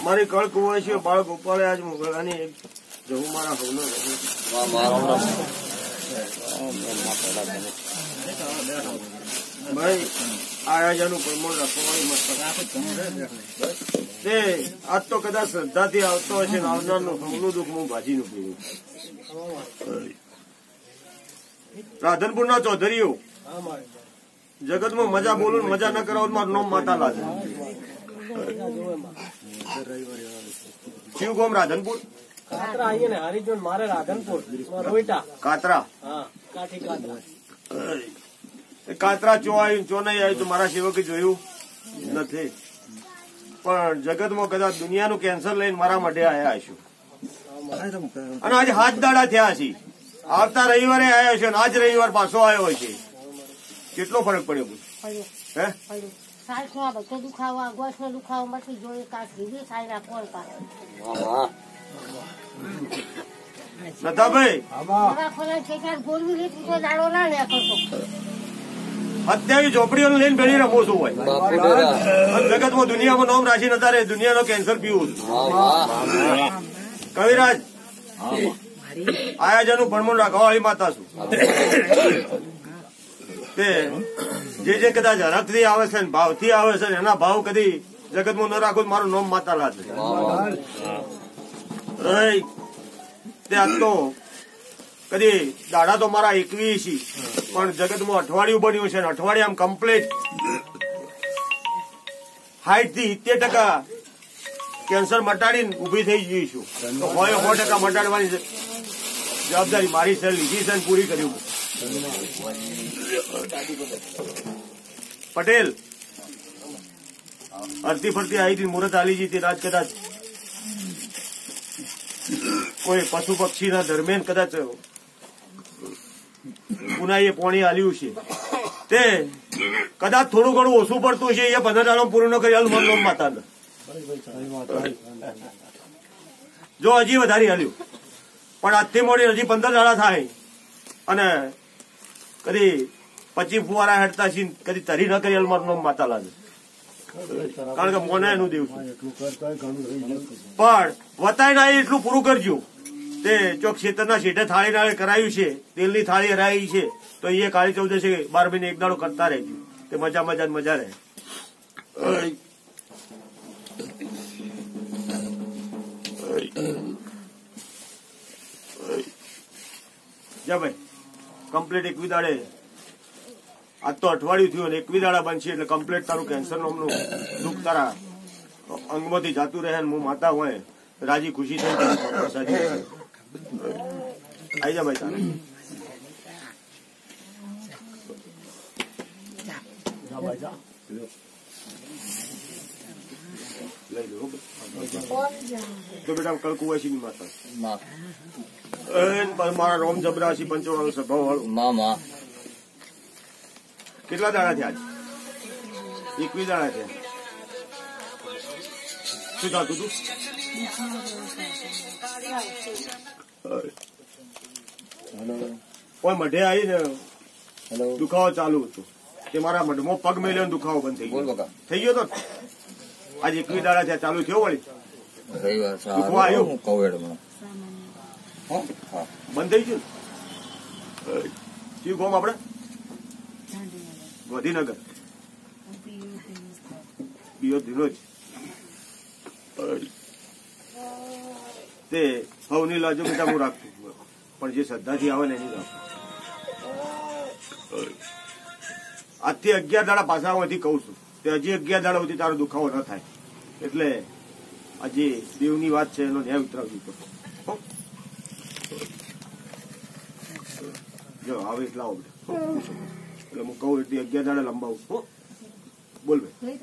મારી કળ કુંવર છે બાળક ઉપાડે આજ મોગલાની જવું મારા હવનો ભાઈ આયોજનનું પ્રમોણ રાખવાની મસ્ત આજ તો કદાચ શ્રદ્ધાથી આવતો હશે ને આવનારનું હમનું દુઃખ હું ભાજીનું પીવું. રાધનપુરના ચૌધરીઓ જગતમાં મજા બોલું મજા ન કરાવો મારું નામ માતા લાગે. શિવ ગોમ રાધનપુર કાતરા આવીએ ને હરિજન મારે રાધનપુર રોઈટા કાતરા કાતરા ચો આવ્યું ચો નહીં આવ્યું તો મારા સેવકે જોયું નથી. પણ જગતમાં કદાચ દુનિયાનું કેન્સર લઈને મારા માટે આવ્યા હશું અને આજે 7 દાડા થયા છે. આવતા રવિવારે આવ્યા છે અને આજ રવિવાર પાછો આવ્યો છે. કેટલો ફરક પડ્યો હે બધો દુખાવો ગોસ નો દુખાવો મટી જોઈએ કાઢી સાયરા કોણ કાઢે નથાભાઈ ગોળવી લીધી તો દાડો ના લે કરતો 27 ઝોપડીઓ લઈને બેડી રમો છું હોય જગતમાં દુનિયામાં નામ રાશી નતા રે દુનિયાનો કેન્સર પીવું કવિરાજ આયોજનનું ભણમણ રાખવા વાળી માતા છું. તે જે કદાચ હરખથી આવે છે ને ભાવથી આવે છે એના ભાવ કદી જગતમાં ન રાખો મારું નામ માતા લાગે. તે આજ તો કદી દાડા તો મારા 21 પણ જગતમાં અઠવાડિયું બન્યું છે ને અઠવાડિયામાં કમ્પ્લીટ 60 થી 70% કેન્સર મટાડીને ઉભી થઈ ગઈ છું. તો 100% મટાડવાની જવાબદારી મારી છે લીધી છે પૂરી કરી. પટેલ અરતી ફરતી આવી હતી મુહૂર્ત આલી જતી રાજ કદાચ કોઈ પશુ પક્ષીના દરમિયાન કદાચ ઉનાઈએ પોણી આલ્યું છે તે કદાચ થોડું ઘણું ઓછું પડતું છે એ 15 દાડા પૂરું ન કરી હાલ મન માતા જો હજી વધારી હાલ્યું પણ આજથી મોડી હજી 15 દાડા થાય અને કદી 25 ફુવારા હેડતા છે કદી તરી ન કરી હાલ મારું નામ માતા લાગે. કારણ કે મોને એનું દેવું પણ વતાય ના એટલું પૂરું કરજો. તે ચોક ક્ષેત્રના શેઠે થાળી નાળે કરાયું છે તેલની થાળી હરાઈ છે તો એ કાળી ચૌદશે 12 મહિને એક દાડો કરતા રહેજો. તે મજા મજા રહે. જા ભાઈ કમ્પ્લીટ 21 દાડે આજ તો અઠવાડિયું થયું અને 21 દાડા બનશે એટલે કમ્પ્લીટ તારું કેન્સર નામનું દુઃખ તારા અંગમાંથી જાતું રહે હું માતા હોય રાજી ખુશી થઈ આવી જા ભાઈ તારે લઈ લો તો બેટા કળકુવાસી ની માતા મારા રોમ જબરાસી 55 સ્વભાવ વાળું કેટલા દાડા થયા? 21 દાડા થયા. શું થતું હતું? કોઈ મઢે આવીને દુખાવો ચાલુ હતો તે મારા મઢમાં પગ મેલ્યો દુખાવો બંધ થઈ ગયો. થઈ ગયો તો આજે 21 દાડા થયા ચાલુ થયો વળી દુખવા આવ્યું બંધ થઈ ગયું. શું કોમ આપડે ગાંધીનગર પીઓ ધીનો જ તે હવની લાજો બેટા હું રાખતું પણ જે શ્રદ્ધાથી આવે ને એની રાખતું. આજથી 11 દાડા પાછા હું કહું છું તે હજી 11 દાડા સુધી તારો દુખાવો ન થાય એટલે આજે દેવની વાત છે એનો ન્યાય ઉતરાવવી પડે. જો આવે એટલા આવો એટલે હું કહું એટલે 11 દાડા લંબાવું. બોલ ભાઈ